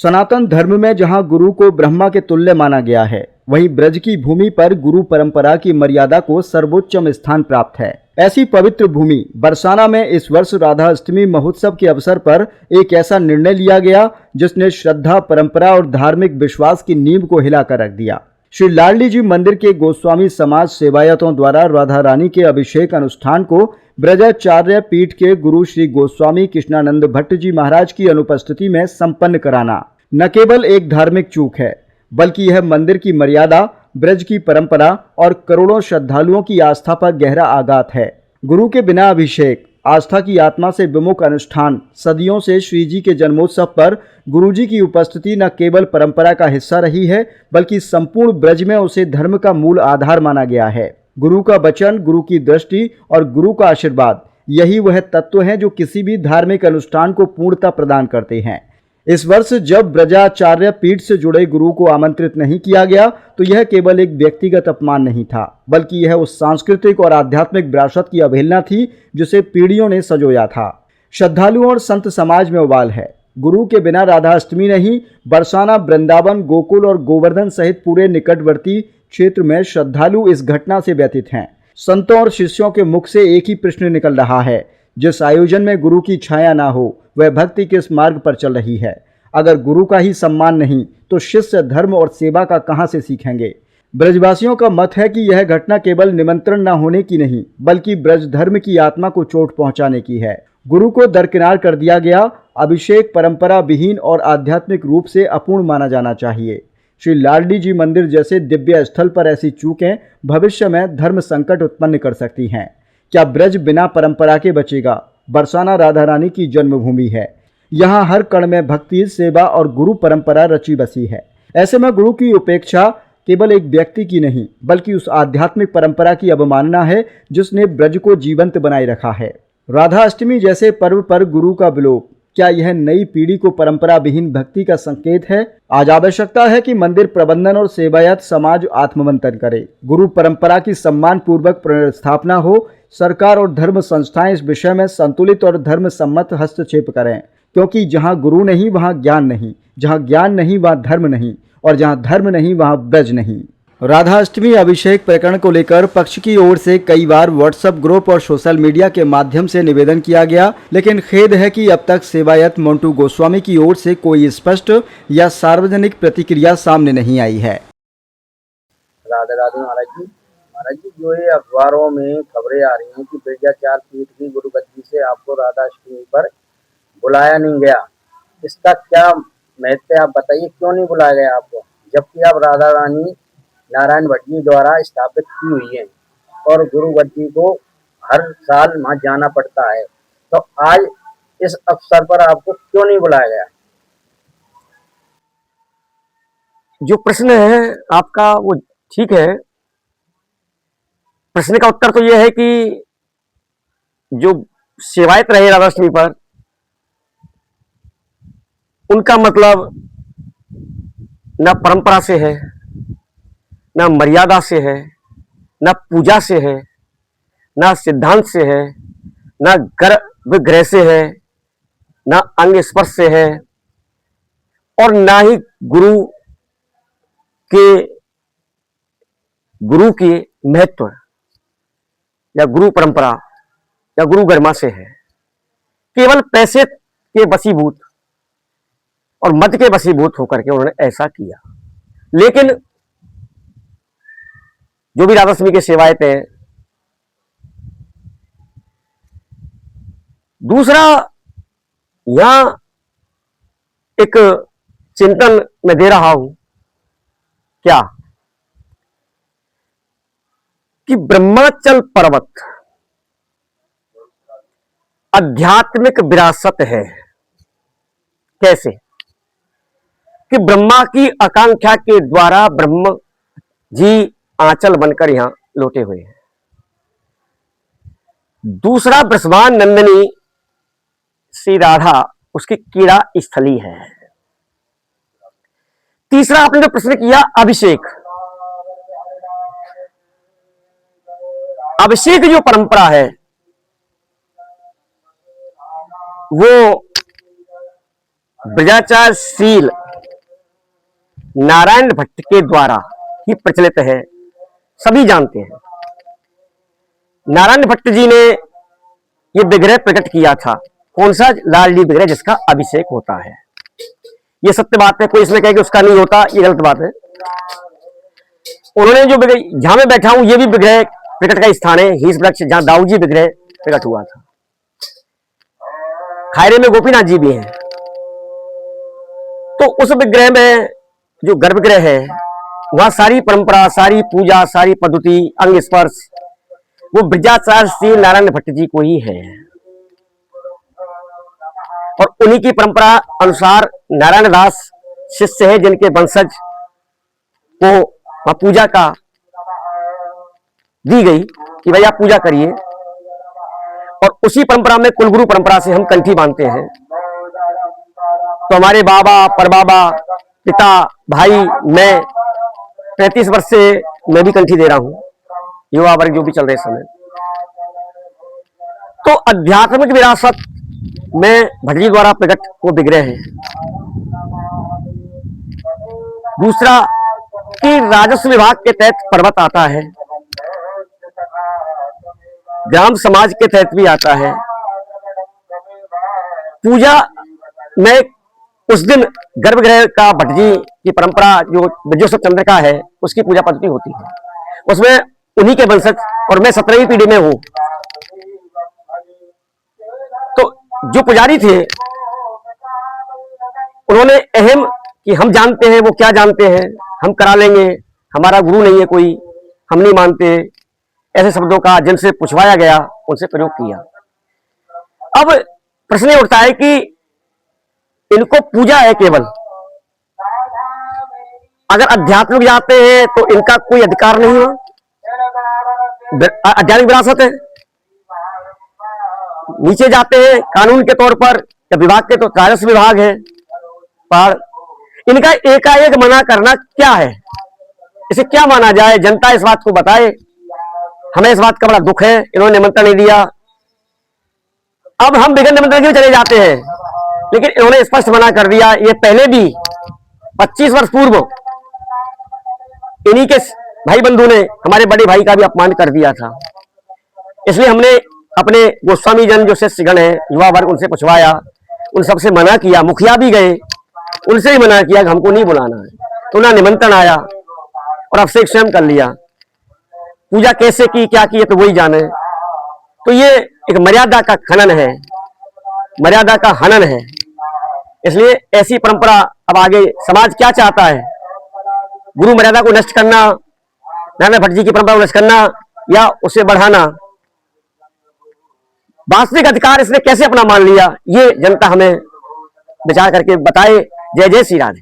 सनातन धर्म में जहां गुरु को ब्रह्मा के तुल्य माना गया है, वहीं ब्रज की भूमि पर गुरु परंपरा की मर्यादा को सर्वोच्चम स्थान प्राप्त है। ऐसी पवित्र भूमि बरसाना में इस वर्ष राधा अष्टमी महोत्सव के अवसर पर एक ऐसा निर्णय लिया गया जिसने श्रद्धा, परंपरा और धार्मिक विश्वास की नींव को हिलाकर रख दिया। श्री लाडली जी मंदिर के गोस्वामी समाज सेवायतों द्वारा राधा रानी के अभिषेक अनुष्ठान को ब्रजाचार्य पीठ के गुरु श्री गोस्वामी कृष्णानंद भट्ट जी महाराज की अनुपस्थिति में संपन्न कराना न केवल एक धार्मिक चूक है, बल्कि यह मंदिर की मर्यादा, ब्रज की परंपरा और करोड़ों श्रद्धालुओं की आस्था पर गहरा आघात है। गुरु के बिना अभिषेक, आस्था की आत्मा से विमुख अनुष्ठान, सदियों से श्री जी के जन्मोत्सव पर गुरु जी की उपस्थिति न केवल परंपरा का हिस्सा रही है, बल्कि संपूर्ण ब्रज में उसे धर्म का मूल आधार माना गया है। गुरु का वचन, गुरु की दृष्टि और गुरु का आशीर्वाद, यही वह तत्व हैं जो किसी भी धार्मिक अनुष्ठान को पूर्णता प्रदान करते हैं। इस वर्ष जब ब्रजाचार्य पीठ से जुड़े गुरु को आमंत्रित नहीं किया गया, तो यह केवल एक व्यक्तिगत अपमान नहीं था, बल्कि यह उस सांस्कृतिक और आध्यात्मिक विरासत की अवहेलना थी जिसे पीढ़ियों ने संजोया था। श्रद्धालुओं और संत समाज में उबाल है। गुरु के बिना राधा अष्टमी नहीं, बरसाना, वृंदावन, गोकुल और गोवर्धन सहित पूरे निकटवर्ती क्षेत्र में श्रद्धालु इस घटना से व्यथित हैं। संतों और शिष्यों के मुख से एक ही प्रश्न निकल रहा है, जिस आयोजन में गुरु की छाया ना हो, वह भक्ति किस मार्ग पर चल रही है। अगर गुरु का ही सम्मान नहीं, तो शिष्य धर्म और सेवा का कहां से सीखेंगे। ब्रजवासियों का मत है कि यह घटना केवल निमंत्रण न होने की नहीं, बल्कि ब्रज धर्म की आत्मा को चोट पहुंचाने की है। गुरु को दरकिनार कर दिया गया। अभिषेक परंपरा विहीन और आध्यात्मिक रूप से अपूर्ण माना जाना चाहिए। श्री लाडली जी मंदिर जैसे दिव्य स्थल पर ऐसी चूकें भविष्य में धर्म संकट उत्पन्न कर सकती हैं। क्या ब्रज बिना परंपरा के बचेगा? बरसाना राधा रानी की जन्मभूमि है। यहाँ हर कण में भक्ति, सेवा और गुरु परंपरा रची बसी है। ऐसे में गुरु की उपेक्षा केवल एक व्यक्ति की नहीं, बल्कि उस आध्यात्मिक परंपरा की अवमानना है जिसने ब्रज को जीवंत बनाए रखा है। राधा अष्टमी जैसे पर्व पर गुरु का विलोप, क्या यह नई पीढ़ी को परंपरा विहीन भक्ति का संकेत है? आज आवश्यकता है कि मंदिर प्रबंधन और सेवायत समाज आत्ममंथन करे। गुरु परंपरा की सम्मान पूर्वक पुनर्स्थापना हो। सरकार और धर्म संस्थाएं इस विषय में संतुलित और धर्म सम्मत हस्तक्षेप करें, क्योंकि जहां गुरु नहीं वहां ज्ञान नहीं, जहां ज्ञान नहीं वहां धर्म नहीं, और जहां धर्म नहीं वहां ब्रज नहीं। राधा अष्टमी अभिषेक प्रकरण को लेकर पक्ष की ओर से कई बार व्हाट्सएप ग्रुप और सोशल मीडिया के माध्यम से निवेदन किया गया, लेकिन खेद है कि अब तक सेवायत मोंटू गोस्वामी की ओर से कोई स्पष्ट या सार्वजनिक प्रतिक्रिया सामने नहीं आई है। राधे राधे महाराज जी, जो ये अखबारों में खबरें आ रही हैं कि ब्रजाचार्य पीठ की गुरुगद्दी से आपको राधा अष्टमी पर बुलाया नहीं गया, इसका क्या महत्व है? आप बताइए, क्यों नहीं बुलाया गया आपको, जबकि आप राधा रानी नारायण भट्ट जी द्वारा स्थापित की हुई है और गुरुगद्दी को हर साल वहां जाना पड़ता है, तो आज इस अवसर पर आपको क्यों नहीं बुलाया गया? जो प्रश्न है आपका वो ठीक है। प्रश्न का उत्तर तो यह है कि जो सेवायत रहे राधा अष्टमी पर, उनका मतलब न परंपरा से है, न मर्यादा से है, न पूजा से है, न सिद्धांत से है, न गर्भगृह से है, न अंग स्पर्श से है, और न ही गुरु के महत्व या गुरु परंपरा या गुरु गरिमा से है। केवल पैसे के वशीभूत और मद के वशीभूत होकर के उन्होंने ऐसा किया। लेकिन जो भी राधा अष्टमी के सेवायत है, दूसरा यहां एक चिंतन मैं दे रहा हूं, क्या कि ब्रह्माचल पर्वत आध्यात्मिक विरासत है। कैसे कि ब्रह्मा की आकांक्षा के द्वारा ब्रह्म जी आंचल बनकर यहां लौटे हुए हैं। दूसरा, वृषभान नंदिनी श्री राधा उसकी क्रीड़ा स्थली है। तीसरा, आपने जो प्रश्न किया अभिषेक, अभिषेक जो परंपरा है वो ब्रजाचार्य शील नारायण भट्ट के द्वारा ही प्रचलित है, सभी जानते हैं। नारायण भट्ट जी ने ये विग्रह प्रकट किया था, कौन सा? लाडली विग्रह, जिसका अभिषेक होता है। ये सत्य बात है, कोई इसमें कहे कि उसका नहीं होता, ये गलत बात है। उन्होंने जो विग्रह, जहां मैं बैठा हूं, ये भी विग्रह प्रकट का स्थान है, हीस वृक्ष, जहां दाऊ जी विग्रह प्रकट हुआ था। खायरे में गोपीनाथ जी भी हैं। तो उस विग्रह में जो गर्भगृह है, वहां सारी परंपरा, सारी पूजा, सारी पद्धति, अंग स्पर्श वो ब्रजाचार्य श्री नारायण भट्ट जी को ही है। और उन्हीं की परंपरा अनुसार नारायण दास शिष्य है, जिनके वंशज को पूजा का दी गई कि भाई आप पूजा करिए। और उसी परंपरा में, कुलगुरु परंपरा से हम कंठी बांधते हैं। तो हमारे बाबा, परबाबा, पिता, भाई, मैं 35 वर्ष से मैं भी कंठी दे रहा हूं, युवा वर्ग जो भी चल रहे समय। तो आध्यात्मिक विरासत में भट्ट जी द्वारा प्रकट वो विग्रह है। दूसरा कि राजस्व विभाग के तहत पर्वत आता है, ग्राम समाज के तहत भी आता है। पूजा में उस दिन गर्भगृह का भट्ट जी की परंपरा जो ब्रजोत्सव चंद्र का है, उसकी पूजा पद्धति होती है। उसमें उन्हीं के वंशज, और मैं 17वीं पीढ़ी में हूं। तो जो पुजारी थे, उन्होंने अहम कि हम जानते हैं, वो क्या जानते हैं, हम करा लेंगे, हमारा गुरु नहीं है कोई, हम नहीं मानते, ऐसे शब्दों का जिनसे पूछवाया गया उनसे प्रयोग किया। अब प्रश्न उठता है कि इनको पूजा है केवल, अगर आध्यात्मिक जाते हैं तो इनका कोई अधिकार नहीं हो, आध्यात्मिक विरासत है। नीचे जाते हैं कानून के तौर पर या विभाग के, तो राजस्व विभाग है, पर इनका एकाएक मना करना क्या है, इसे क्या माना जाए? जनता इस बात को बताए, हमें इस बात का बड़ा दुख है। इन्होंने निमंत्रण नहीं दिया, अब हम बिगड़ निमंत्रण के चले जाते हैं, लेकिन इन्होंने स्पष्ट मना कर दिया। ये पहले भी 25 वर्ष पूर्व इन्हीं के भाई बंधु ने हमारे बड़े भाई का भी अपमान कर दिया था। इसलिए हमने अपने गोस्वामी जन जो शिष्यगण है, युवा वर्ग, उनसे पूछवाया, उन सबसे मना किया, मुखिया भी गए, उनसे ही मना किया कि हमको नहीं बुलाना है। तो उन्हें निमंत्रण आया और अभिषेक स्वयं कर लिया। पूजा कैसे की, क्या की, तो वही जाने। तो ये एक मर्यादा का खनन है, मर्यादा का हनन है। इसलिए ऐसी परंपरा अब आगे समाज क्या चाहता है? गुरु मर्यादा को नष्ट करना, नारायण भट्ट जी की परंपरा को नष्ट करना, या उसे बढ़ाना? वास्तविक अधिकार इसने कैसे अपना मान लिया, ये जनता हमें विचार करके बताए। जय जय श्री राधे।